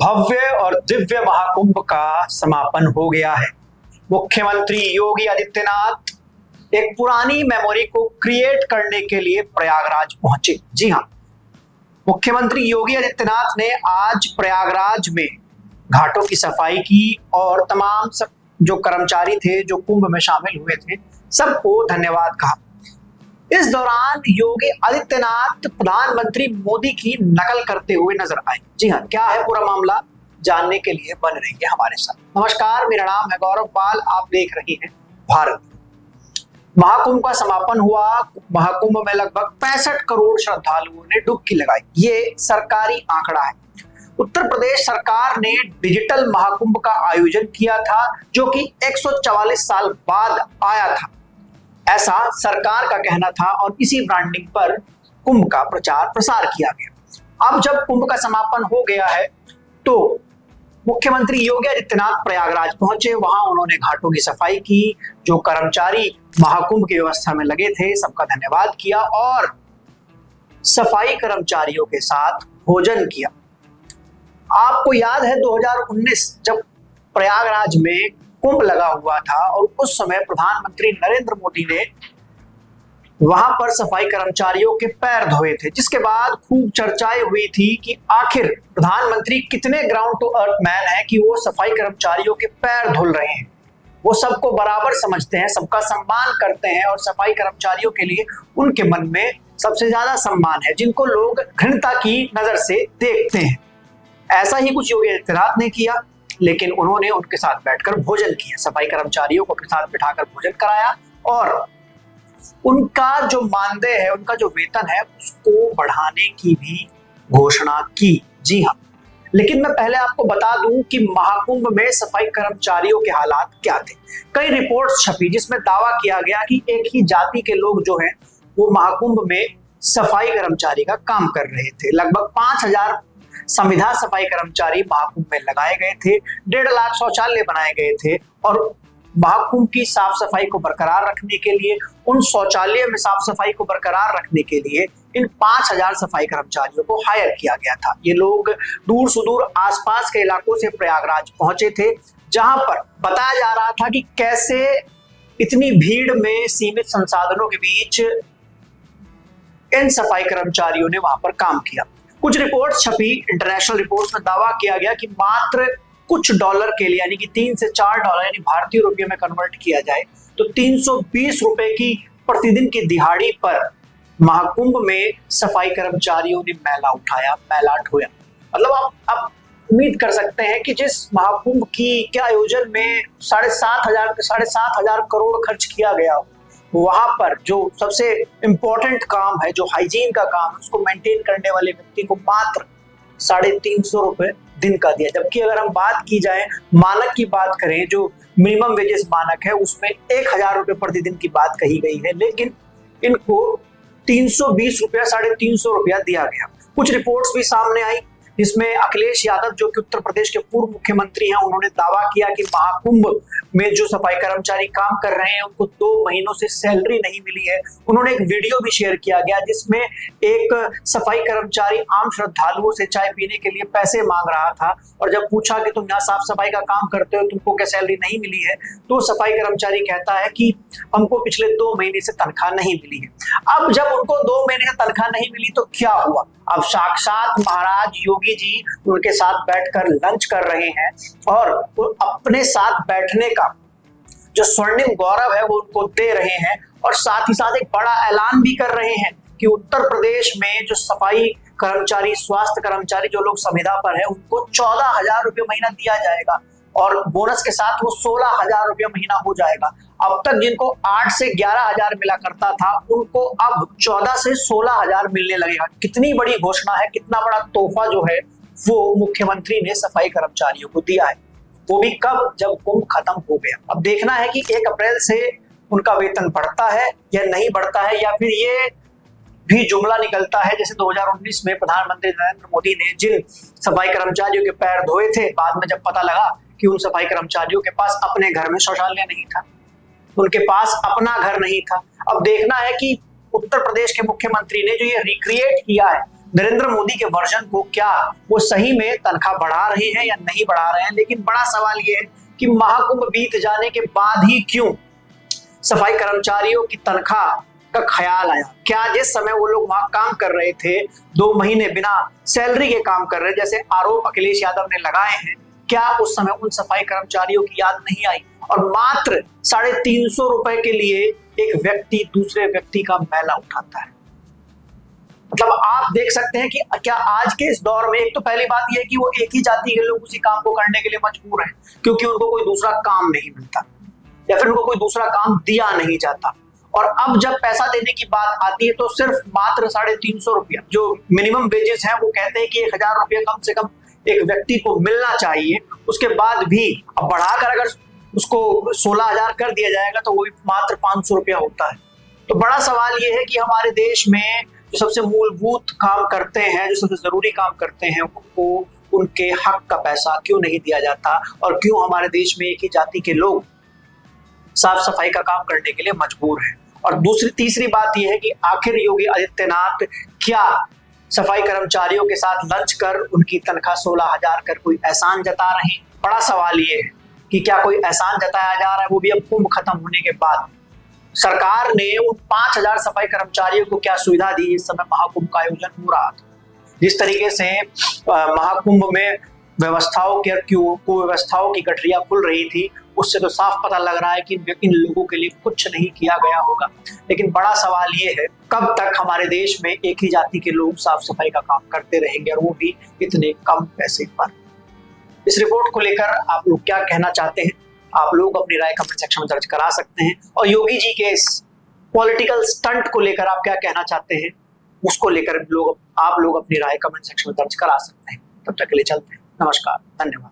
भव्य और दिव्य महाकुंभ का समापन हो गया है। मुख्यमंत्री योगी आदित्यनाथ एक पुरानी मेमोरी को क्रिएट करने के लिए प्रयागराज पहुंचे। जी हां, मुख्यमंत्री योगी आदित्यनाथ ने आज प्रयागराज में घाटों की सफाई की और तमाम जो कर्मचारी थे जो कुंभ में शामिल हुए थे सबको धन्यवाद कहा। इस दौरान योगी आदित्यनाथ प्रधानमंत्री मोदी की नकल करते हुए नजर आए। जी हाँ, क्या है पूरा मामला जानने के लिए बन रही है हमारे साथ। नमस्कार, मेरा नाम है गौरव पाल, आप देख रहे हैं भारत। महाकुंभ का समापन हुआ। महाकुंभ में लगभग 65 करोड़ श्रद्धालुओं ने डुबकी लगाई। ये सरकारी आंकड़ा है। उत्तर प्रदेश सरकार ने डिजिटल महाकुंभ का आयोजन किया था जो कि 144 साल बाद आया था, ऐसा सरकार का कहना था और इसी ब्रांडिंग पर कुंभ का प्रचार प्रसार किया गया। अब जब कुंभ का समापन हो गया है तो मुख्यमंत्री योगी आदित्यनाथ प्रयागराज पहुंचे। वहां उन्होंने घाटों की सफाई की। जो कर्मचारी महाकुंभ की व्यवस्था में लगे थे सबका धन्यवाद किया और सफाई कर्मचारियों के साथ भोजन किया। आपको याद है 2019 जब प्रयागराज में कुंभ लगा हुआ था और उस समय प्रधानमंत्री नरेंद्र मोदी ने वहां पर सफाई कर्मचारियों के पैर धोए थे, जिसके बाद खूब चर्चाएं हुई थी कि आखिर प्रधानमंत्री कितने ग्राउंड टू अर्थ मैन है कि वो सफाई कर्मचारियों के पैर धुल रहे हैं। वो सबको बराबर समझते हैं, सबका सम्मान करते हैं और सफाई कर्मचारियों के लिए उनके मन में सबसे ज्यादा सम्मान है, जिनको लोग घृणा की नजर से देखते हैं। ऐसा ही कुछ योगी आदित्यनाथ ने किया, लेकिन उन्होंने उनके साथ बैठकर भोजन किया, सफाई कर्मचारियों को अपने साथ बिठाकर भोजन कराया और उनका जो मानदेय है, उनका जो वेतन है उसको बढ़ाने की भी घोषणा की। जी हाँ, लेकिन मैं पहले आपको बता दूं कि महाकुंभ में सफाई कर्मचारियों के हालात क्या थे। कई रिपोर्ट्स छपी जिसमें दावा किया गया कि एक ही जाति के लोग जो हैं वो महाकुंभ में सफाई कर्मचारी का काम कर रहे थे। लगभग 5000 संविदा सफाई कर्मचारी महाकुंभ में लगाए गए थे। 1.5 लाख शौचालय बनाए गए थे और महाकुंभ की साफ सफाई को बरकरार रखने के लिए, उन शौचालयों में साफ सफाई को बरकरार रखने के लिए इन 5000 सफाई कर्मचारियों को हायर किया गया था। ये लोग दूर सुदूर आसपास के इलाकों से प्रयागराज पहुंचे थे, जहां पर बताया जा रहा था कि कैसे इतनी भीड़ में सीमित संसाधनों के बीच इन सफाई कर्मचारियों ने वहां पर काम किया। कुछ रिपोर्ट्स छपी, इंटरनेशनल रिपोर्ट्स में दावा किया गया कि मात्र कुछ डॉलर के लिए, यानी कि 3 से 4 डॉलर यानी भारतीय रुपये में कन्वर्ट किया जाए तो 320 रुपए की प्रतिदिन की दिहाड़ी पर महाकुंभ में सफाई कर्मचारियों ने मैला उठाया, मैला ढोया। मतलब आप उम्मीद कर सकते हैं कि जिस महाकुंभ के आयोजन में 7,500 करोड़ खर्च किया गया, वहां पर जो सबसे इंपॉर्टेंट काम है, जो हाइजीन का काम है, उसको मेंटेन करने वाले व्यक्ति को मात्र 350 रुपए दिन का दिया। जबकि अगर हम बात की जाए मानक की बात करें, जो मिनिमम वेजेस मानक है उसमें 1000 रुपए प्रतिदिन की बात कही गई है, लेकिन इनको 320 रुपया, 350 रुपया दिया गया। कुछ रिपोर्ट्स भी सामने आई जिसमें अखिलेश यादव जो कि उत्तर प्रदेश के पूर्व मुख्यमंत्री हैं, उन्होंने दावा किया कि महाकुंभ में जो सफाई कर्मचारी काम कर रहे हैं उनको 2 महीनों से सैलरी नहीं मिली है। उन्होंने एक वीडियो भी शेयर किया गया जिसमें एक सफाई कर्मचारी आम श्रद्धालुओं से चाय पीने के लिए पैसे मांग रहा था और जब पूछा कि तुम यहाँ साफ सफाई का काम करते हो, तुमको क्या सैलरी नहीं मिली है, तो सफाई कर्मचारी कहता है कि हमको पिछले 2 महीने से तनख्वाह नहीं मिली है। अब जब उनको 2 महीने से तनख्वाह नहीं मिली तो क्या हुआ? अब साक्षात महाराज योगी जी उनके साथ बैठकर लंच कर रहे हैं और अपने साथ बैठने का जो स्वर्णिम गौरव है वो उनको दे रहे हैं और साथ ही साथ एक बड़ा ऐलान भी कर रहे हैं कि उत्तर प्रदेश में जो सफाई कर्मचारी, स्वास्थ्य कर्मचारी, जो लोग संविदा पर है, उनको 14,000 रुपये महीना दिया जाएगा और बोनस के साथ वो 16,000 रुपये महीना हो जाएगा। अब तक जिनको 8 से 11,000 मिला करता था उनको अब 14 से 16,000 मिलने लगेगा। कितनी बड़ी घोषणा है, कितना बड़ा तोहफा जो है वो मुख्यमंत्री ने सफाई कर्मचारियों को दिया है, वो भी कब? जब कुंभ खत्म हो गया। अब देखना है कि 1 अप्रैल से उनका वेतन बढ़ता है या नहीं बढ़ता है, या फिर ये भी जुमला निकलता है जैसे 2019 में प्रधानमंत्री नरेंद्र मोदी ने जिन सफाई कर्मचारियों के पैर धोए थे, बाद में जब पता लगा कि उन सफाई कर्मचारियों के पास अपने घर में शौचालय नहीं था, उनके पास अपना घर नहीं था। अब देखना है कि उत्तर प्रदेश के मुख्यमंत्री ने जो ये रिक्रिएट किया है नरेंद्र मोदी के वर्जन को क्या वो सही में तनख्वाह बढ़ा रहे हैं या नहीं बढ़ा रहे हैं। लेकिन बड़ा सवाल ये है कि महाकुंभ बीत जाने के बाद ही क्यों सफाई कर्मचारियों की तनख्वाह का ख्याल आया। क्या जिस समय वो लोग वहां काम कर रहे थे, 2 महीने बिना सैलरी के काम कर रहे, जैसे आरोप अखिलेश यादव ने लगाए हैं, क्या उस समय उन सफाई कर्मचारियों की याद नहीं आई और मात्र 350 रुपए के लिए एक व्यक्ति दूसरे व्यक्ति का मैला उठाता है। मतलब आप देख सकते हैं कि क्या आज के इस दौर में, एक तो पहली बात यह है कि वो एक ही जाति के लोग उसी काम को करने के लिए मजबूर हैं क्योंकि उनको कोई दूसरा काम नहीं मिलता या फिर उनको कोई दूसरा काम दिया नहीं जाता। और अब जब पैसा देने की बात आती है तो सिर्फ मात्र 350 रुपया जो मिनिमम वेजेस हैं, वो कहते हैं कि 1000 रुपया कम से कम एक व्यक्ति को मिलना चाहिए। उसके बाद भी अब बढ़ाकर अगर उसको 16,000 कर दिया जाएगा तो वो भी मात्र 500 रुपया होता है। तो बड़ा सवाल ये है कि हमारे देश में जो सबसे मूलभूत काम करते हैं, जो सबसे जरूरी काम करते हैं, उनको उनके हक का पैसा क्यों नहीं दिया जाता और क्यों हमारे देश में एक ही जाति के लोग साफ सफाई का काम करने के लिए मजबूर हैं। और तीसरी बात यह है कि आखिर योगी आदित्यनाथ क्या सफाई कर्मचारियों के साथ लंच कर उनकी तनख्वाह 16,000 कर कोई एहसान जता रहे हैं। बड़ा सवाल ये है कि क्या कोई एहसान जताया जा रहा है, वो भी अब कुंभ खत्म होने के बाद। सरकार ने उन 5,000 सफाई कर्मचारियों को क्या सुविधा दी इस समय महाकुंभ का आयोजन हो रहा था। जिस तरीके से महाकुंभ में व्यवस्थाओं की गठरियां खुल रही थी, उससे तो साफ पता लग रहा है कि इन लोगों के लिए कुछ नहीं किया गया होगा। लेकिन बड़ा सवाल ये है कब तक हमारे देश में एक ही जाति के लोग साफ सफाई का काम करते रहेंगे और वो भी इतने कम पैसे पर। इस रिपोर्ट को लेकर आप लोग क्या कहना चाहते हैं, आप लोग अपनी राय कमेंट सेक्शन में दर्ज करा सकते हैं। और योगी जी के इस पॉलिटिकल स्टंट को लेकर आप क्या कहना चाहते हैं, उसको लेकर आप लोग अपनी राय कमेंट सेक्शन में दर्ज करा सकते हैं। तब तक के लिए चलते हैं। नमस्कार, धन्यवाद।